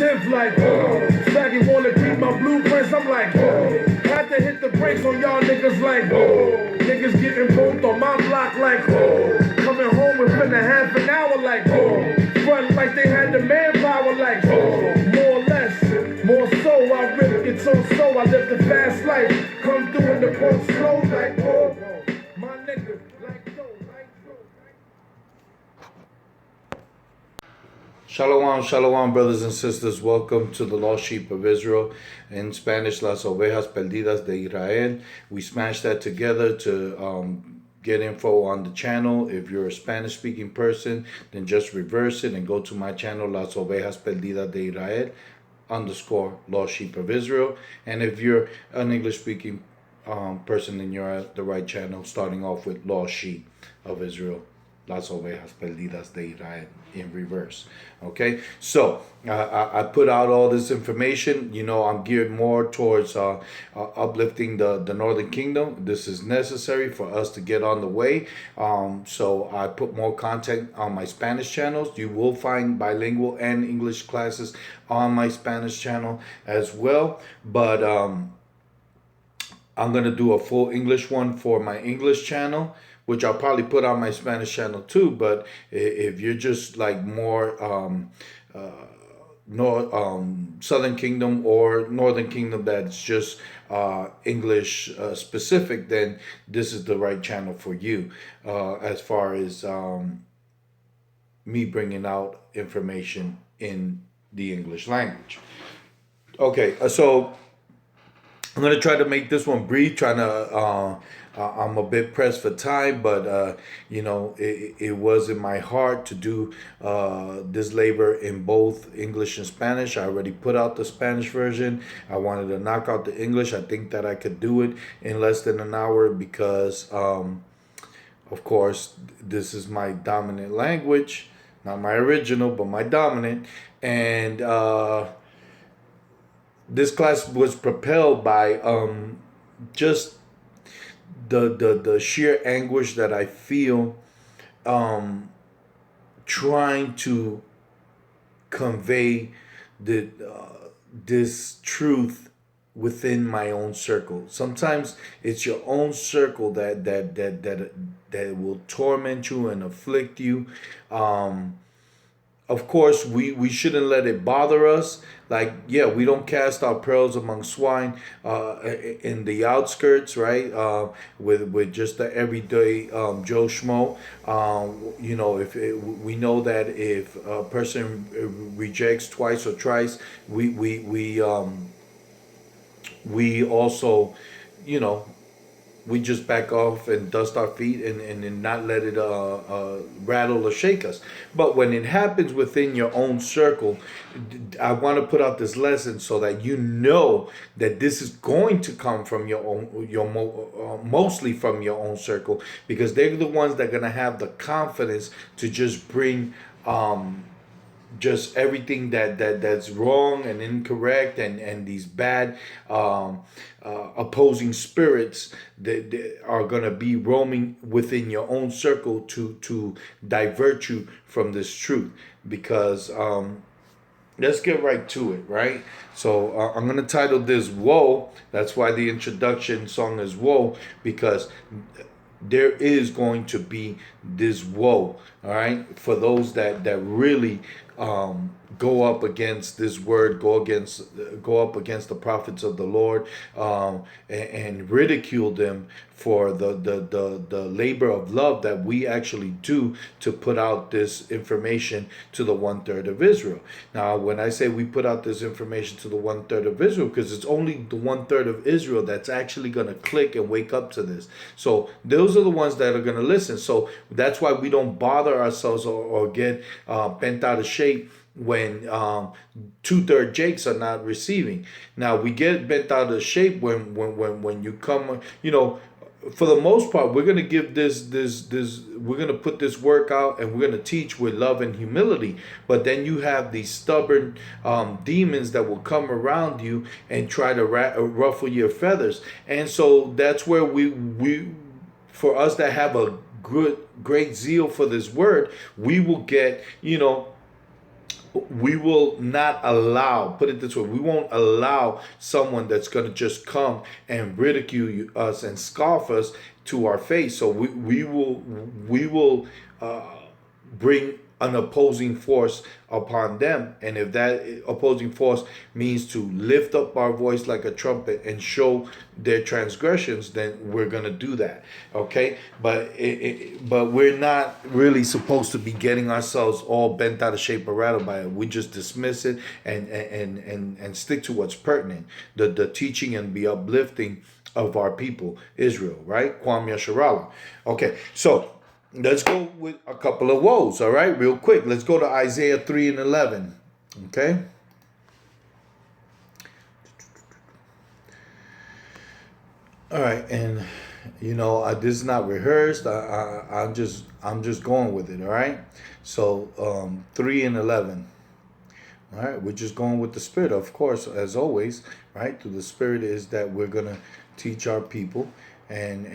10th like, whoa. Saggy wanna keep my blueprints, I'm like, whoa. Had to hit the brakes on y'all niggas like, whoa. Niggas getting both on my block like, whoa. Coming home within a half an hour like, whoa. Front like they had the manpower like, whoa. More or less, more so, I rip it so I live the fast life. Come through in the boat slow like, whoa. My nigga, like, yo, like, yo. Shalom, shalom, brothers and sisters. Welcome to the Lost Sheep of Israel. In Spanish, Las Ovejas Perdidas de Israel. We smashed that together to get info on the channel. If you're a Spanish-speaking person, then just reverse it and go to my channel, Las Ovejas Perdidas de Israel _ Lost Sheep of Israel. And if you're an English-speaking person, then you're at the right channel, starting off with Lost Sheep of Israel. Las Ovejas Perdidas de Israel in reverse. Okay, so I put out all this information. You know, I'm geared more towards uplifting the Northern Kingdom. This is necessary for us to get on the way. So I put more content on my Spanish channels. You will find bilingual and English classes on my Spanish channel as well. But I'm going to do a full English one for my English channel, which I'll probably put on my Spanish channel too. But if you're just like more Southern Kingdom or Northern Kingdom that's just English specific, then this is the right channel for you as far as me bringing out information in the English language. Okay, so I'm going to try to make this one brief, I'm a bit pressed for time, but, you know, it was in my heart to do this labor in both English and Spanish. I already put out the Spanish version. I wanted to knock out the English. I think that I could do it in less than an hour because, of course, this is my dominant language. Not my original, but my dominant. And this class was propelled by just the sheer anguish that I feel trying to convey this truth within my own circle. Sometimes it's your own circle that will torment you and afflict you. Of course, we shouldn't let it bother us. Like, yeah, we don't cast our pearls among swine in the outskirts, right? With just the everyday Joe Schmo. You know, we know that if a person rejects twice or thrice, we also, you know, we just back off and dust our feet and not let it rattle or shake us. But when it happens within your own circle, I want to put out this lesson so that you know that this is going to come from mostly from your own circle, because they're the ones that are going to have the confidence to just bring just everything that's wrong and incorrect and these bad opposing spirits that are going to be roaming within your own circle to divert you from this truth. Because let's get right to it, right? So I'm going to title this WOE. That's why the introduction song is WOE, because there is going to be this woe, all right, for those that really go up against this word, go up against the prophets of the Lord, and ridicule them for the labor of love that we actually do to put out this information to the 1/3 of Israel. Now, when I say we put out this information to the 1/3 of Israel, because it's only the 1/3 of Israel that's actually going to click and wake up to this. So those are the ones that are going to listen. So that's why we don't bother ourselves or get bent out of shape when 2/3 Jakes are not receiving. Now we get bent out of shape when you come, you know. For the most part, we're gonna give we're gonna put this work out, and we're gonna teach with love and humility. But then you have these stubborn demons that will come around you and try to ruffle your feathers. And so that's where we for us that have a great zeal for this word, we will get, you know, we will not allow, put it this way, we won't allow someone that's going to just come and ridicule us and scoff us to our face. So we will bring an opposing force upon them. And if that opposing force means to lift up our voice like a trumpet and show their transgressions, then we're going to do that. Okay. But we're not really supposed to be getting ourselves all bent out of shape or rattled by it. We just dismiss it and stick to what's pertinent, the teaching and the uplifting of our people, Israel, right? Kwam Yasharala. Okay. So let's go with a couple of woes, all right, real quick. Let's go to Isaiah 3 and 11, okay? All right, and this is not rehearsed. I'm just going with it, all right? So 3 and 11. All right, we're just going with the Spirit, of course, as always, right? Through the Spirit is that we're gonna teach our people, and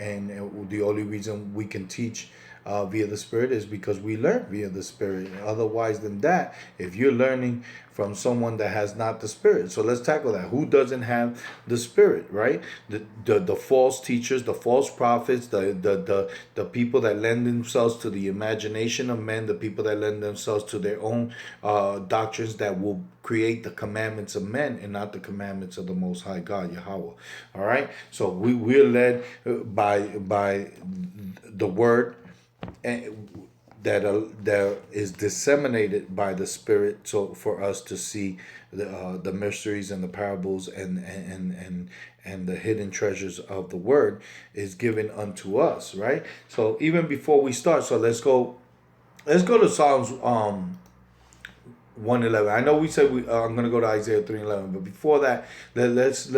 the only reason we can teach via the Spirit is because we learn via the Spirit. Otherwise than that, if you're learning from someone that has not the Spirit, so let's tackle that. Who doesn't have the Spirit, right? The false teachers, the false prophets, the people that lend themselves to the imagination of men, the people that lend themselves to their own doctrines that will create the commandments of men and not the commandments of the Most High God, Yahweh. All right. So we're led by the word that is disseminated by the Spirit, so for us to see the mysteries and the parables and the hidden treasures of the word is given unto us, right? So even before we start, so let's go to Psalms 111. I know we said I'm going to go to Isaiah 3:11, but before that, let's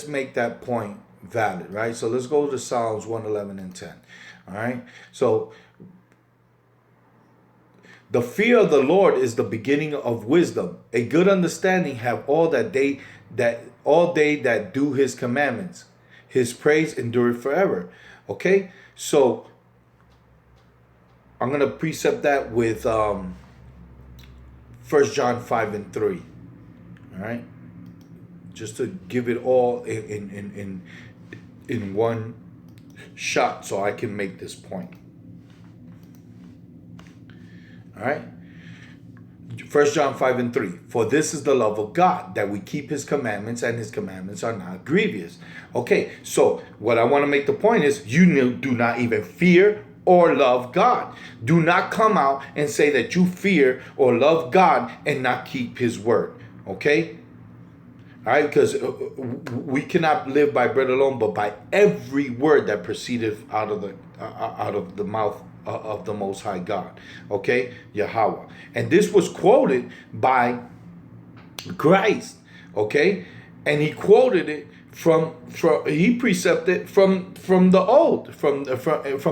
make that point valid, right? So let's go to Psalms 111 and 10. All right. So the fear of the Lord is the beginning of wisdom. A good understanding have all they that do his commandments. His praise endureth forever. Okay. So I'm gonna precept that with 1 John 5 and 3. All right. Just to give it all in one shot so I can make this point. All right. 1 John 5 and 3. For this is the love of God, that we keep his commandments, and his commandments are not grievous. Okay, so what I want to make the point is, you do not even fear or love God. Do not come out and say that you fear or love God and not keep his word. Okay. All right, because we cannot live by bread alone, but by every word that proceedeth out of the mouth of the Most High God. Okay, Yahweh. And this was quoted by Christ. Okay, and he quoted it he precepted from the old, from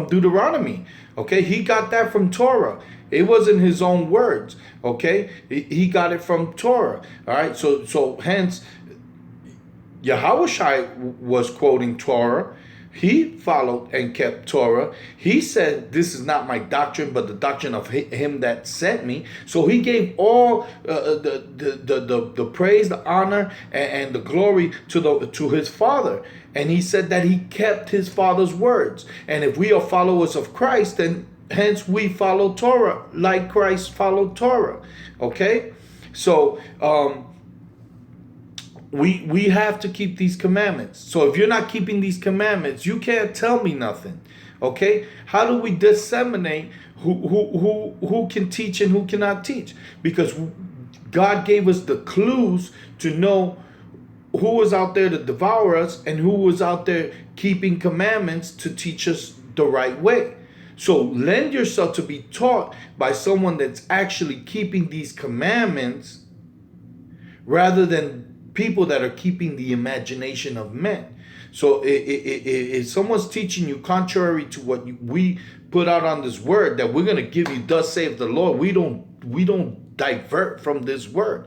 Deuteronomy. Okay, he got that from Torah. It wasn't his own words. Okay, he got it from Torah. All right, so hence Yahushua was quoting Torah. He followed and kept Torah. He said, this is not my doctrine, but the doctrine of him that sent me. So he gave all the praise, the honor, and the glory to his Father. And he said that he kept his Father's words. And if we are followers of Christ, then hence we follow Torah like Christ followed Torah. Okay? So, we have to keep these commandments. So if you're not keeping these commandments, you can't tell me nothing. Okay? How do we disseminate who can teach and who cannot teach? Because God gave us the clues to know who was out there to devour us and who was out there keeping commandments to teach us the right way. So lend yourself to be taught by someone that's actually keeping these commandments rather than people that are keeping the imagination of men. So if someone's teaching you contrary to what we put out on this word, that we're going to give you thus saith the Lord, we don't divert from this word.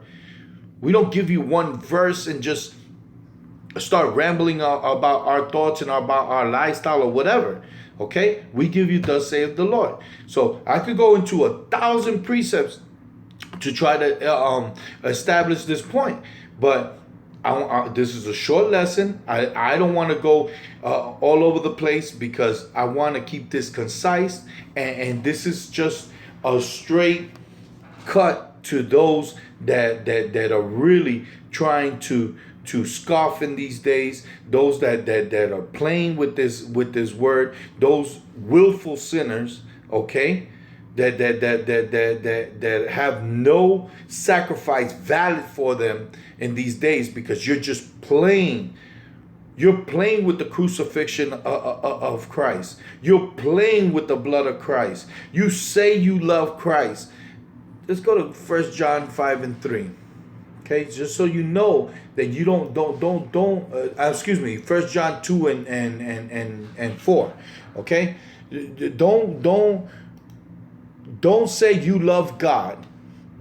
We don't give you one verse and just start rambling about our thoughts and about our lifestyle or whatever. Okay, we give you thus saith the Lord. So I could go into 1,000 precepts to try to establish this point. But this is a short lesson. I don't want to go all over the place because I want to keep this concise. And this is just a straight cut to those that are really trying to scoff in these days, those that are playing with this word, those willful sinners, okay, that have no sacrifice valid for them in these days, because you're just playing. You're playing with the crucifixion of Christ. You're playing with the blood of Christ. You say you love Christ. Let's go to 1 John 5 and 3. Okay, just so you know that you don't. Excuse me, 1 John 2 and 4. Okay, don't say you love God.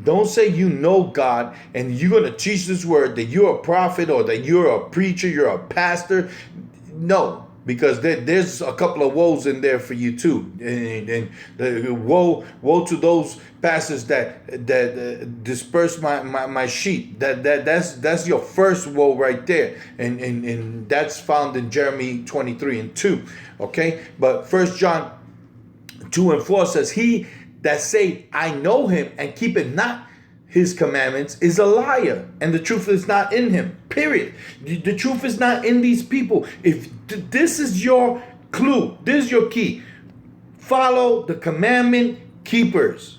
Don't say you know God and you're going to teach this word that you're a prophet or that you're a preacher, you're a pastor. No, because there's a couple of woes in there for you too. And woe to those pastors that disperse my sheep. That's your first woe right there. And that's found in Jeremiah 23 and 2. Okay, but 1 John 2 and 4 says, he that say I know him and keepeth not his commandments is a liar, and the truth is not in him. Period. The truth is not in these people. If this is your clue, this is your key, follow the commandment keepers.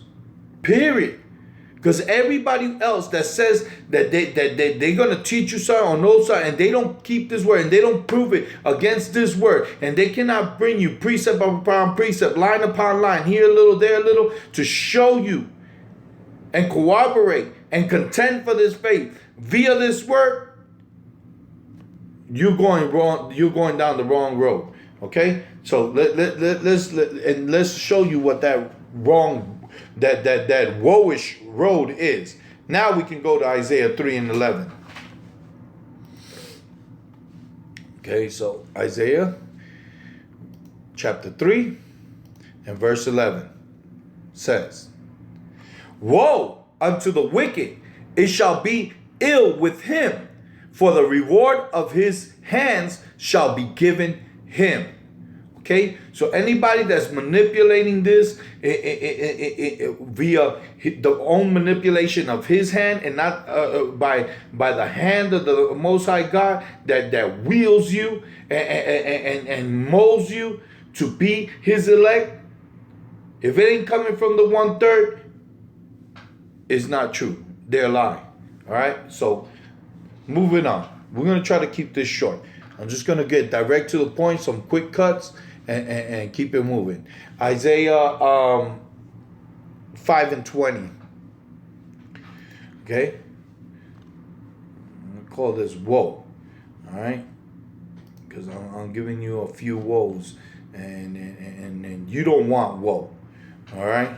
Period. Because everybody else that says that they're going to teach you something or know something, and they don't keep this word and they don't prove it against this word, and they cannot bring you precept upon precept, line upon line, here a little, there a little, to show you and corroborate and contend for this faith via this word, you're going wrong. You're going down the wrong road. Okay, so let's show you what that wrong, that woe-ish road is. Now we can go to Isaiah 3 and 11. Okay, so Isaiah chapter 3 and verse 11 says, woe unto the wicked, it shall be ill with him, for the reward of his hands shall be given him. Okay, so anybody that's manipulating this via the own manipulation of his hand and not by the hand of the Most High God that wields you and molds you to be his elect, if it ain't coming from the 1/3, it's not true. They're lying. All right, so moving on. We're going to try to keep this short. I'm just going to get direct to the point, some quick cuts, and keep it moving. Isaiah 5 and 20. Okay? I'm going to call this woe. All right? Because I'm giving you a few woes. And you don't want woe. All right?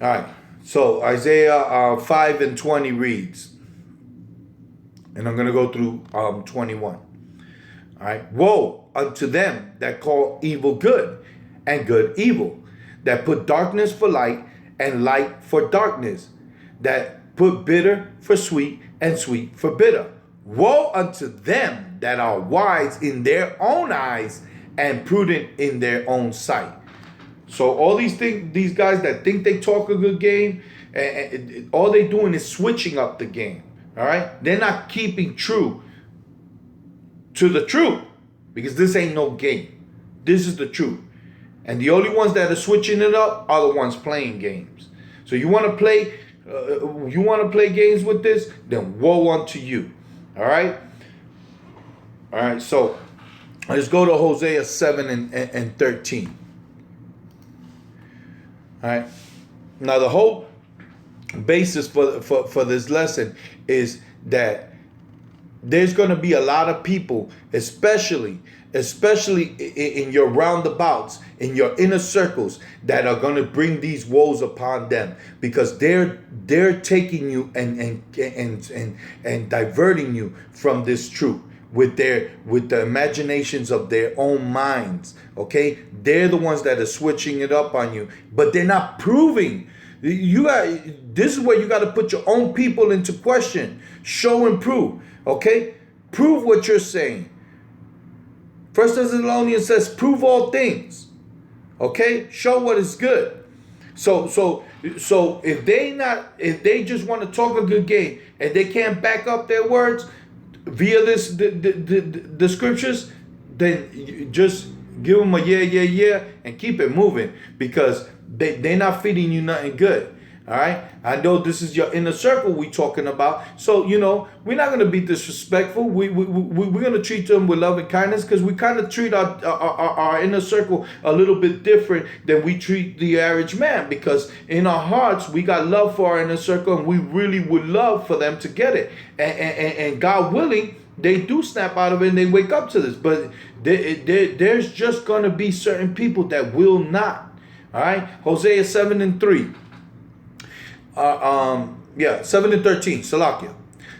All right. So Isaiah 5 and 20 reads. And I'm going to go through 21. All right. Woe unto them that call evil good and good evil, that put darkness for light and light for darkness, that put bitter for sweet and sweet for bitter. Woe unto them that are wise in their own eyes and prudent in their own sight. So all these things, these guys that think they talk a good game, and all they doing is switching up the game. All right, they're not keeping true to the truth, because this ain't no game. This is the truth, and the only ones that are switching it up are the ones playing games. So you want to play, games with this? Then woe unto you. All right. All right. So let's go to Hosea 7 and 13. All right. Now the whole basis for this lesson is that there's going to be a lot of people, especially in your roundabouts, in your inner circles, that are going to bring these woes upon them, because they're taking you and diverting you from this truth with the imaginations of their own minds. Okay, they're the ones that are switching it up on you, but they're not proving This is where you got to put your own people into question. Show and prove. Okay? Prove what you're saying. First Thessalonians says, prove all things. Okay? Show what is good. So if they just want to talk a good game and they can't back up their words via the scriptures, then you just give them a yeah and keep it moving, because they're not feeding you nothing good. All right, I know this is your inner circle we talking about, so we're not gonna be disrespectful. We're gonna treat them with love and kindness, because we kind of treat our inner circle a little bit different than we treat the average man, because in our hearts we got love for our inner circle, and we really would love for them to get it, and God willing, they do snap out of it and they wake up to this. But there's just gonna be certain people that will not. All right, Hosea 7:3. 7:13, Salakia.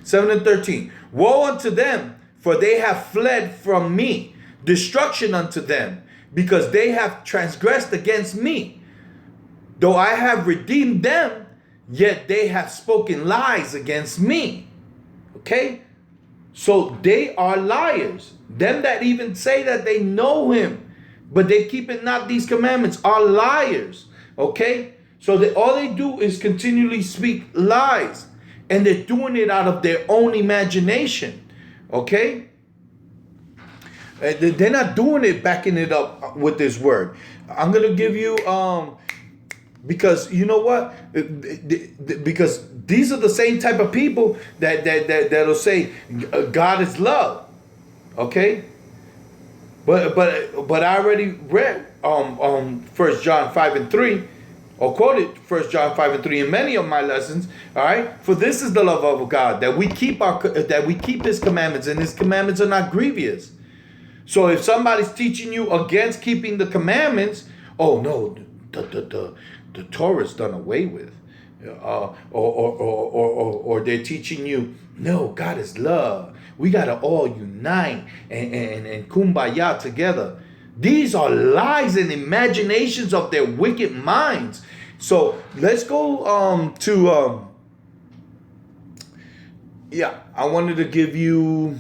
7:13. Woe unto them, for they have fled from me. Destruction unto them, because they have transgressed against me. Though I have redeemed them, yet they have spoken lies against me. Okay? So they are liars. Them that even say that they know him, but they keep not these commandments, are liars. Okay? So all they do is continually speak lies, and they're doing it out of their own imagination. Okay? They're not doing it, backing it up with this word. I'm going to give you, because you know what? Because these are the same type of people that'll say God is love. Okay? But I already read 1 John 5:3. Or quoted 1 John 5:3 in many of my lessons. All right, for this is the love of God, that we keep His commandments, and His commandments are not grievous. So if somebody's teaching you against keeping the commandments, oh no, the Torah is done away with, or they're teaching you, no, God is love. We gotta all unite and kumbaya together. These are lies and imaginations of their wicked minds. So let's go I wanted to give you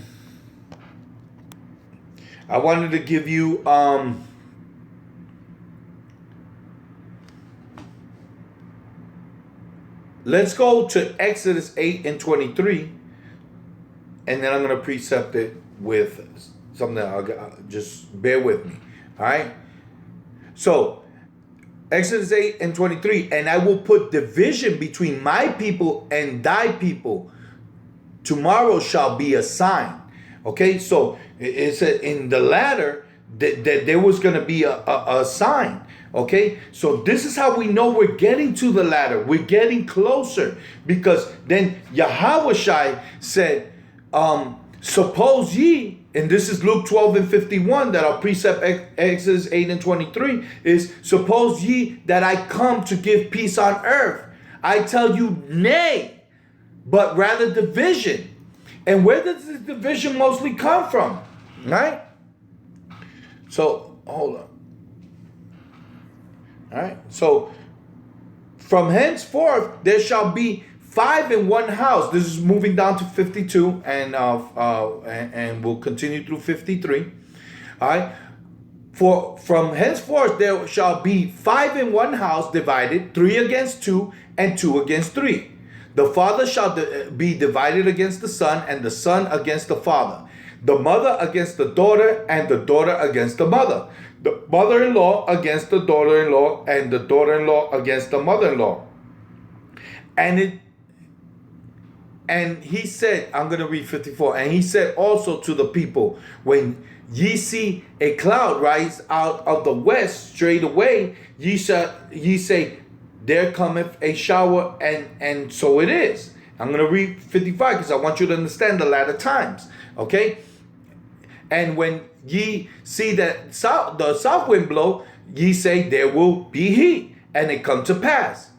let's go to Exodus 8:23, and then I'm going to precept it with something. I'll just bear with me. All right. So Exodus 8:23, and I will put division between my people and thy people. Tomorrow shall be a sign. Okay. So it said in the latter that there was going to be a sign. Okay. So this is how we know we're getting to the ladder. We're getting closer, because then Yahweh said, suppose ye, and this is Luke 12:51, that our precept Exodus 8:23 is, suppose ye that I come to give peace on earth. I tell you, nay, but rather division. And where does this division mostly come from? Right? So, hold on. All right. So, from henceforth there shall be 5 in one house. This is moving down to 52, and we'll continue through 53. All right. For from henceforth there shall be 5 in one house divided, 3 against 2, and 2 against 3. The father shall be divided against the son, and the son against the father. The mother against the daughter, and the daughter against the mother. The mother-in-law against the daughter-in-law, and the daughter-in-law against the mother-in-law. And he said, I'm going to read 54. And he said also to the people, when ye see a cloud rise out of the west straight away, ye say, there cometh a shower, and so it is. I'm going to read 55 because I want you to understand the latter times. Okay? And when ye see that the south wind blow, ye say, there will be heat, and it come to pass.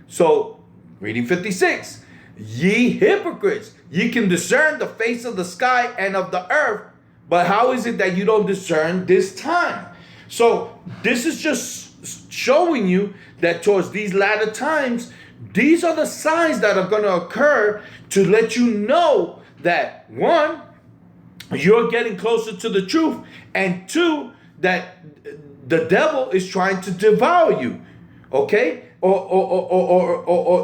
So, reading 56. Ye hypocrites, ye can discern the face of the sky and of the earth, but how is it that you don't discern this time? So this is just showing you that towards these latter times, these are the signs that are going to occur to let you know that, one, you're getting closer to the truth, and two, that the devil is trying to devour you, okay?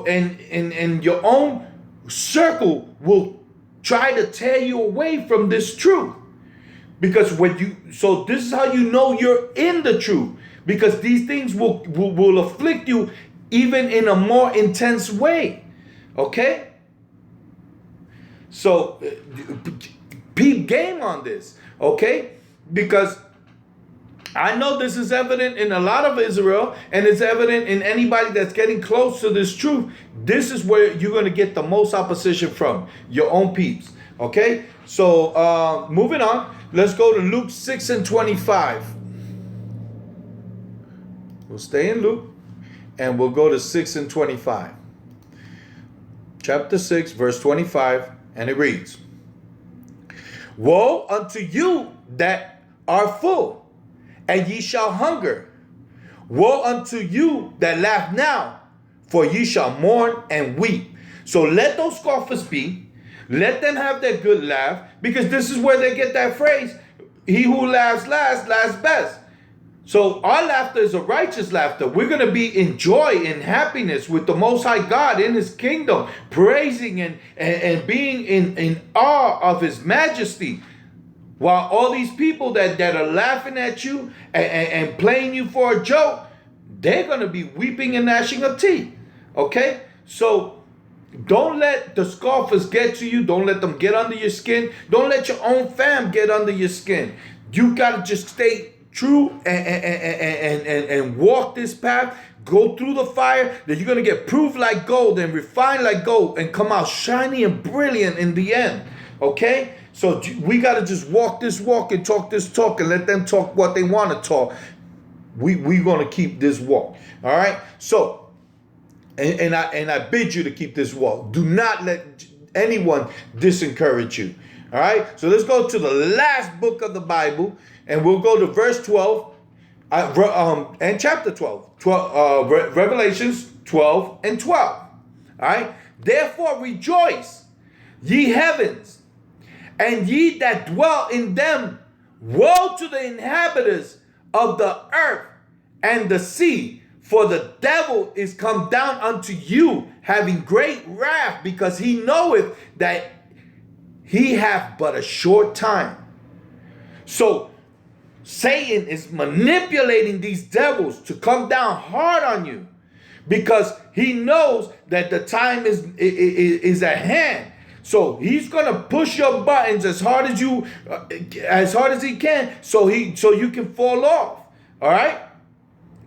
And your own circle will try to tear you away from this truth. Because so this is how you know you're in the truth. Because these things will afflict you even in a more intense way. Okay? So, peep game on this. Okay? Because I know this is evident in a lot of Israel, and it's evident in anybody that's getting close to this truth. This is where you're going to get the most opposition from, your own peeps. Okay? So, moving on. Let's go to Luke 6 and 25. We'll stay in Luke, and we'll go to 6 and 25. Chapter 6, verse 25, and it reads, Woe unto you that are full, and ye shall hunger. Woe unto you that laugh now, for ye shall mourn and weep. So let those scoffers be. Let them have their good laugh, because this is where they get that phrase, he who laughs last, laughs best. So our laughter is a righteous laughter. We're going to be in joy and happiness with the Most High God in his kingdom, praising and being in awe of his majesty. While all these people that are laughing at you and playing you for a joke, they're going to be weeping and gnashing of teeth. Okay? So don't let the scoffers get to you. Don't let them get under your skin. Don't let your own fam get under your skin. You got to just stay true and walk this path. Go through the fire. That you're going to get proved like gold and refined like gold and come out shiny and brilliant in the end. Okay? So we got to just walk this walk and talk this talk and let them talk what they want to talk. We're going to keep this walk. All right? So, and I bid you to keep this walk. Do not let anyone disencourage you. All right? So let's go to the last book of the Bible, and we'll go to verse 12 and chapter 12. Revelations 12 and 12. All right? Therefore rejoice, ye heavens, and ye that dwell in them. Woe to the inhabitants of the earth and the sea, for the devil is come down unto you, having great wrath, because he knoweth that he hath but a short time. So Satan is manipulating these devils to come down hard on you, because he knows that the time is at hand. So he's gonna push your buttons as hard as he can, so you can fall off. All right.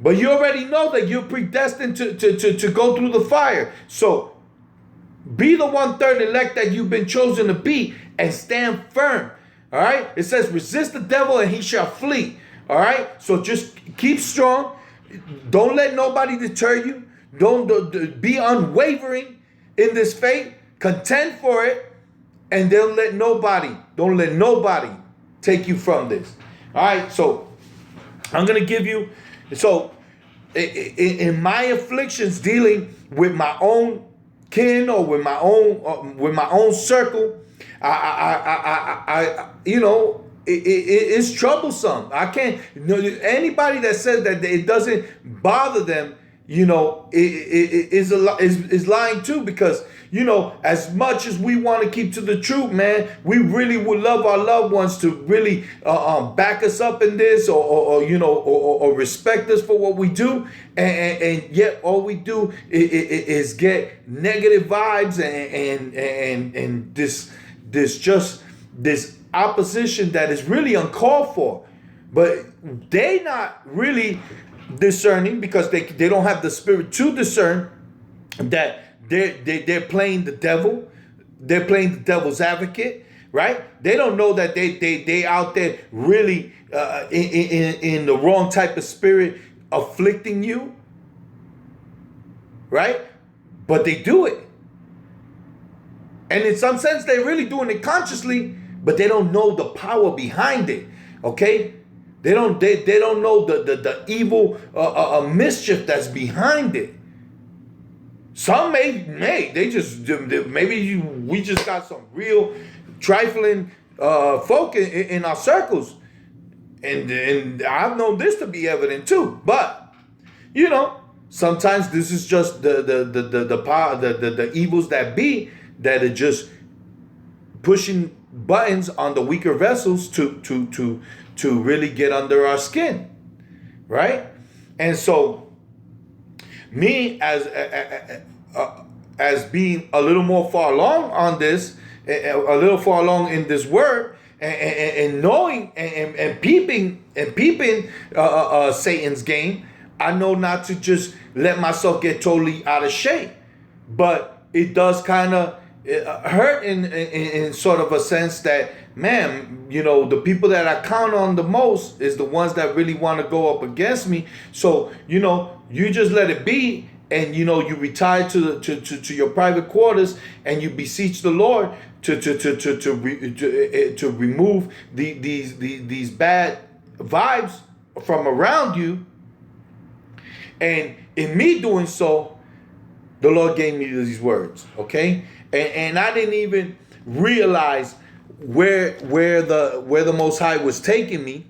But you already know that you're predestined to go through the fire. So be the 1/3 elect that you've been chosen to be, and stand firm. All right. It says, resist the devil and he shall flee. All right. So just keep strong. Don't let nobody deter you. Don't be unwavering in this faith. Contend for it, and don't let nobody take you from this. All right. So I'm gonna give you. So in my afflictions, dealing with my own kin or with my own circle, it's troublesome. I can't. Anybody that says that it doesn't bother them, is lying too, because as much as we want to keep to the truth, man, we really would love our loved ones to really back us up in this, or respect us for what we do, and yet all we do is get negative vibes and this opposition that is really uncalled for. But they not really discerning, because they don't have the spirit to discern that they're playing the devil. They're playing the devil's advocate, right? They don't know that they out there really in the wrong type of spirit afflicting you, right? But they do it, and in some sense they're really doing it consciously, but they don't know the power behind it. Okay, They don't know the evil mischief that's behind it. Some we just got some real trifling folk in our circles, and I've known this to be evident too. But sometimes this is just the power, the evils that be, that are just pushing buttons on the weaker vessels to really get under our skin, right? And so me as being a little more far along on this, a little far along in this word, and knowing and peeping Satan's game, I know not to just let myself get totally out of shape. But it does kind of hurt in sort of a sense that, man, the people that I count on the most is the ones that really want to go up against me. So you just let it be, and you retire to your private quarters, and you beseech the Lord to remove these bad vibes from around you. And in me doing so, the Lord gave me these words, okay? And I didn't even realize where the Most High was taking me,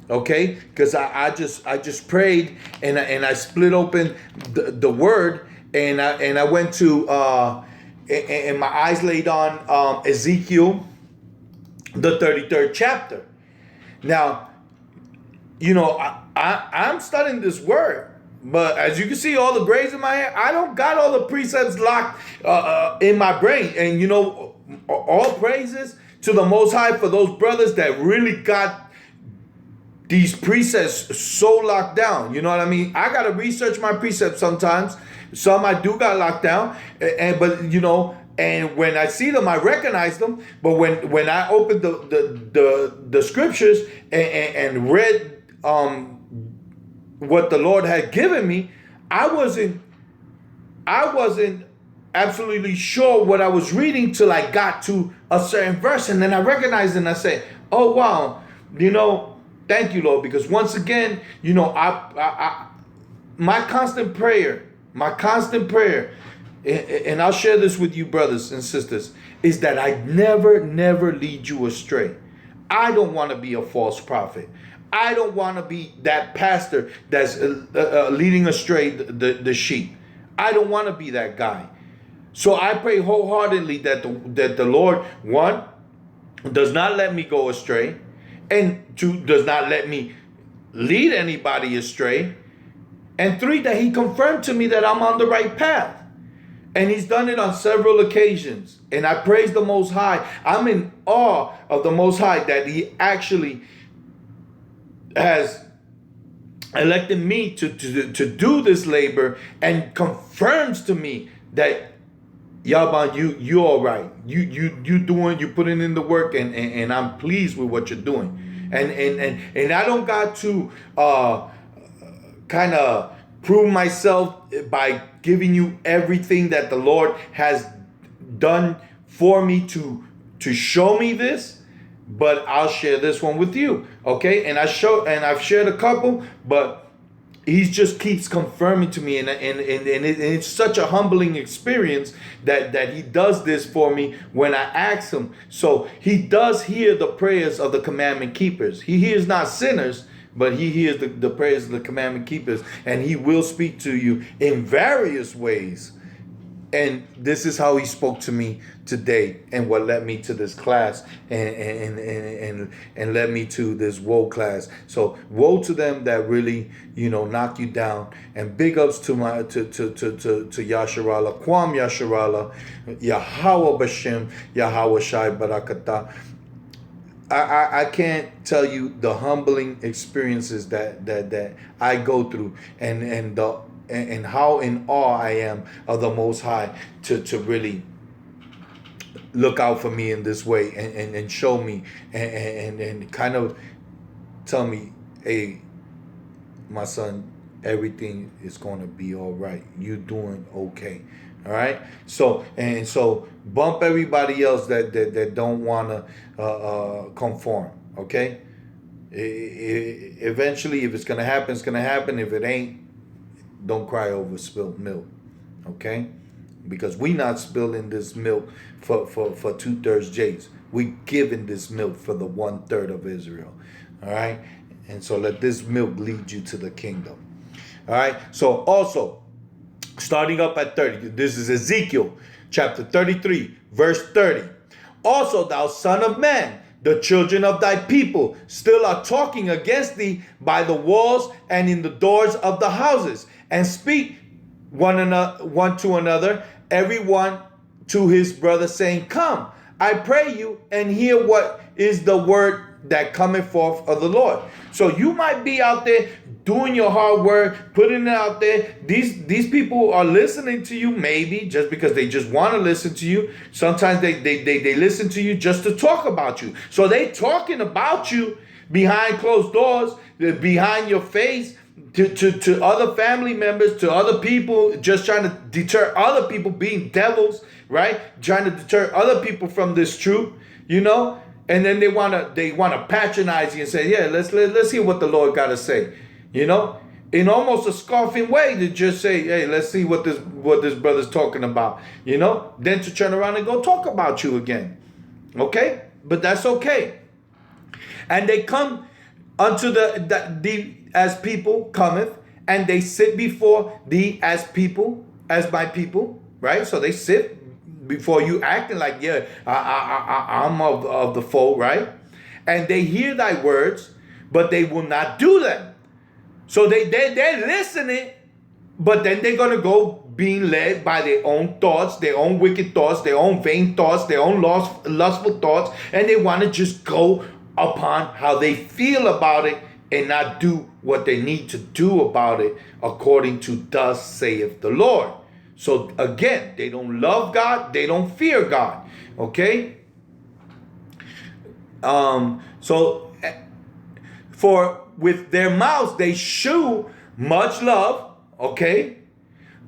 okay? Because I just prayed, and I split open the word, and I went to and my eyes laid on Ezekiel, the 33rd chapter. Now, I'm studying this word, but as you can see, all the grays in my hair, I don't got all the precepts locked in my brain. And all praises to the Most High for those brothers that really got these precepts so locked down. You know what I mean? I gotta research my precepts sometimes. Some I do got locked down, and when I see them, I recognize them. But when I opened the scriptures and read what the Lord had given me, I wasn't absolutely sure what I was reading till I got to a certain verse, and then I recognized it, and I said, "Oh wow, thank you, Lord," because once again, my constant prayer, and I'll share this with you, brothers and sisters, is that I never lead you astray. I don't want to be a false prophet. I don't want to be that pastor that's leading astray the sheep. I don't want to be that guy. So I pray wholeheartedly that the Lord, one, does not let me go astray, and two, does not let me lead anybody astray, and three, that He confirmed to me that I'm on the right path. And He's done it on several occasions. And I praise the Most High. I'm in awe of the Most High that He actually has elected me to do this labor, and confirms to me that, Yaban, you all right. You putting in the work, and I'm pleased with what you're doing. And I don't got to kind of prove myself by giving you everything that the Lord has done for me to show me this. But I'll share this one with you, okay? And I've shared a couple, but He just keeps confirming to me, and it's such a humbling experience that He does this for me when I ask Him. So He does hear the prayers of the commandment keepers. He hears not sinners, but He hears the prayers of the commandment keepers, and He will speak to you in various ways. And this is how He spoke to me today, and what led me to this class, and led me to this woe class. So woe to them that really knock you down, and big ups to Yasharala, Kwam Yasharala, Yahweh Bashem, Yahweh Shai Barakatah. I can't tell you the humbling experiences that I go through, and how in awe I am of the Most High to really look out for me in this way, and show me, and kind of tell me, hey, my son, everything is going to be all right. You're doing okay. All right. So bump everybody else that don't want to conform. Okay. Eventually, if it's going to happen, it's going to happen. If it ain't, don't cry over spilled milk. Okay? Because we not spilling this milk for 2/3 Jays. We giving this milk for the 1/3 of Israel. All right? And so let this milk lead you to the kingdom. All right? So also, starting up at 30, this is Ezekiel chapter 33, verse 30. Also, thou son of man, the children of thy people still are talking against thee by the walls and in the doors of the houses, and speak one to another, every one to his brother, saying, Come, I pray you, and hear what is the word that cometh forth of the Lord. So you might be out there doing your hard work, putting it out there. These people are listening to you, maybe just because they just want to listen to you. Sometimes they listen to you just to talk about you. So they talking about you behind closed doors, behind your face, to other family members, to other people, just trying to deter other people, being devils, right? Trying to deter other people from this truth, you know. And then they wanna patronize you and say, yeah, let's hear what the Lord got to say, you know, in almost a scoffing way, to just say, hey, let's see what this brother's talking about, you know. Then to turn around and go talk about you again, okay? But that's okay. And they come unto the as people cometh, and they sit before thee as people, as my people, right? So they sit before you, acting like, yeah, I'm of the fold, right? And they hear thy words, but they will not do them. So they're listening, but then they're going to go being led by their own thoughts, their own wicked thoughts, their own vain thoughts, their own lustful thoughts, and they want to just go upon how they feel about it and not do what they need to do about it according to thus saith the Lord. So again, they don't love God, they don't fear God. Okay? So for with their mouths they shew much love, okay,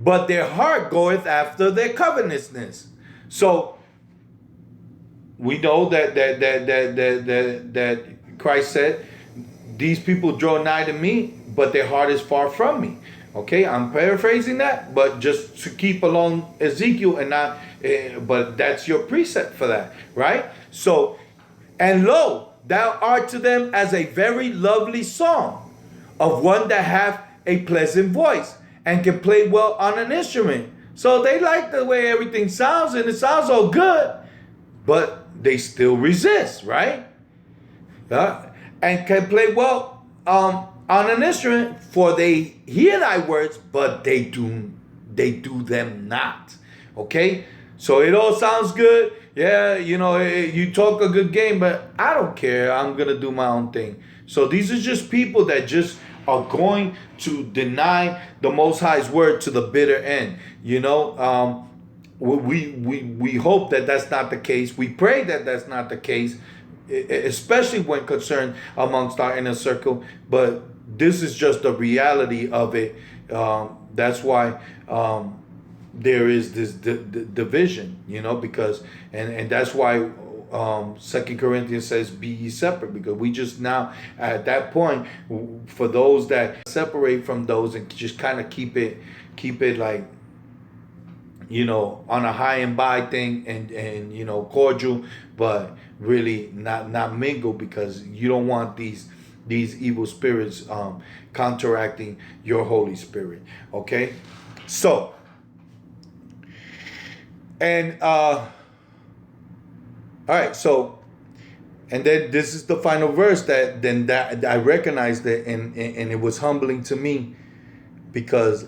but their heart goeth after their covetousness. So we know that Christ said, these people draw nigh to me, but their heart is far from me. Okay, I'm paraphrasing that, but just to keep along Ezekiel and not, but that's your precept for that, right? So, and lo, thou art to them as a very lovely song of one that hath a pleasant voice and can play well on an instrument. So they like the way everything sounds, and it sounds all good, but they still resist, right? And can play well on an instrument, for they hear thy words, but they do them not. Okay, so it all sounds good. Yeah, you know, you talk a good game, but I don't care. I'm gonna do my own thing. So these are just people that just are going to deny the Most High's word to the bitter end. You know, we hope that that's not the case. We pray that that's not the case, especially when concerned amongst our inner circle. But this is just the reality of it. That's why there is this division, you know, because and that's why 2 Corinthians says, be ye separate, because we just now at that point, for those that separate from those and just kind of keep it like, you know, on a high and by thing, and you know, cordial, but really not mingle, because you don't want these evil spirits counteracting your Holy Spirit. Okay, so and all right, so and then this is the final verse that I recognized it, and it was humbling to me, because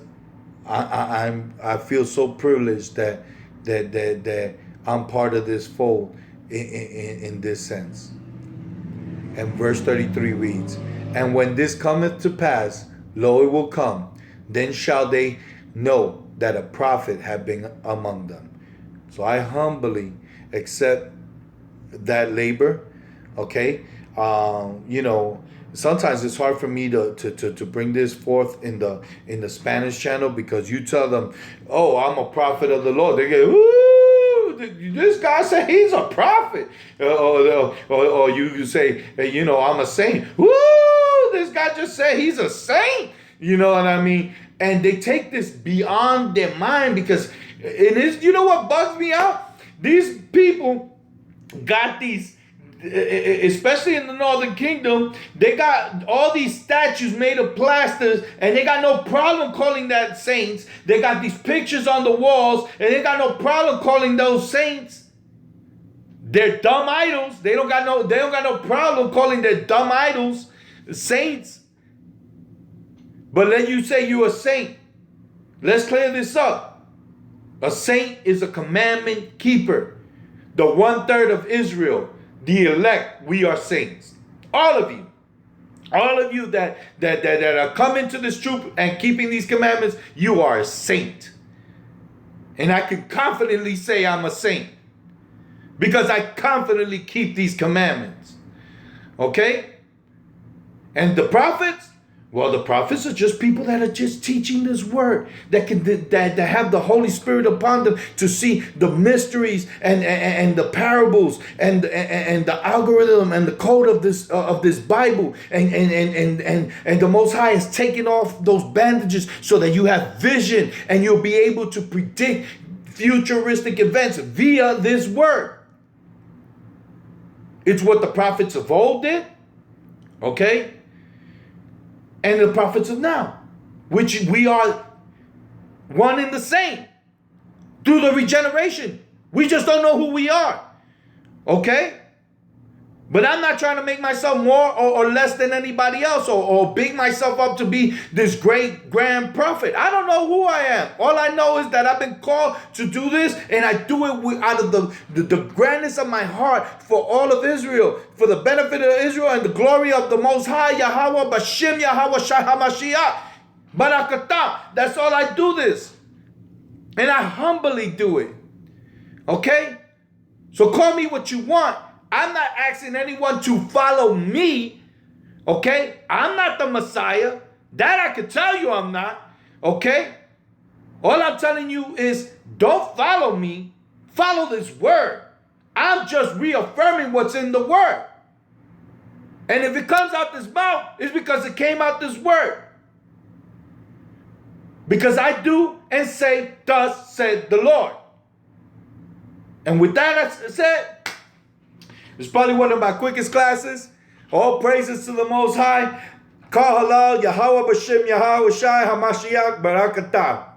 I feel so privileged that I'm part of this fold in this sense. And verse 33 reads, and when this cometh to pass, lo, it will come, then shall they know that a prophet have been among them. So I humbly accept that labor. Okay, you know, sometimes it's hard for me to bring this forth in the Spanish channel, because you tell them, oh, I'm a prophet of the Lord, they get, ooh, this guy said he's a prophet. Or you say, hey, you know, I'm a saint. Woo, this guy just said he's a saint. You know what I mean? And they take this beyond their mind because it is, you know what bugs me out? These people got these, especially in the Northern Kingdom, they got all these statues made of plasters, and they got no problem calling that saints. They got these pictures on the walls, and they got no problem calling those saints. They're dumb idols. They don't got no problem calling their dumb idols saints. But then you say you're a saint. Let's clear this up. A saint is a commandment keeper. The 1/3 of Israel, the elect, we are saints. All of you. All of you that are coming to this truth and keeping these commandments, you are a saint. And I can confidently say I'm a saint. Because I confidently keep these commandments. Okay? And the prophets? Well, the prophets are just people that are just teaching this word, that have the Holy Spirit upon them to see the mysteries and the parables and the algorithm and the code of this Bible, and the Most High is taking off those bandages so that you have vision and you'll be able to predict futuristic events via this word. It's what the prophets of old did, okay? And the prophets of now, which we are one and the same through the regeneration. We just don't know who we are. Okay? But I'm not trying to make myself more or less than anybody else, or big myself up to be this great grand prophet. I don't know who I am. All I know is that I've been called to do this, and I do it out of the grandness of my heart for all of Israel, for the benefit of Israel and the glory of the Most High, Yahweh, Bashem, Yahweh, Shai HaMashiach, Barakatah. That's all I do this. And I humbly do it. Okay? So call me what you want. I'm not asking anyone to follow me, okay? I'm not the Messiah. That I can tell you I'm not, okay? All I'm telling you is don't follow me. Follow this word. I'm just reaffirming what's in the word. And if it comes out this mouth, it's because it came out this word. Because I do and say, thus said the Lord. And with that said, it's probably one of my quickest classes. All praises to the Most High. Kal halal, Yahweh Bashem, Yahweh Shai HaMashiach, Barakatah.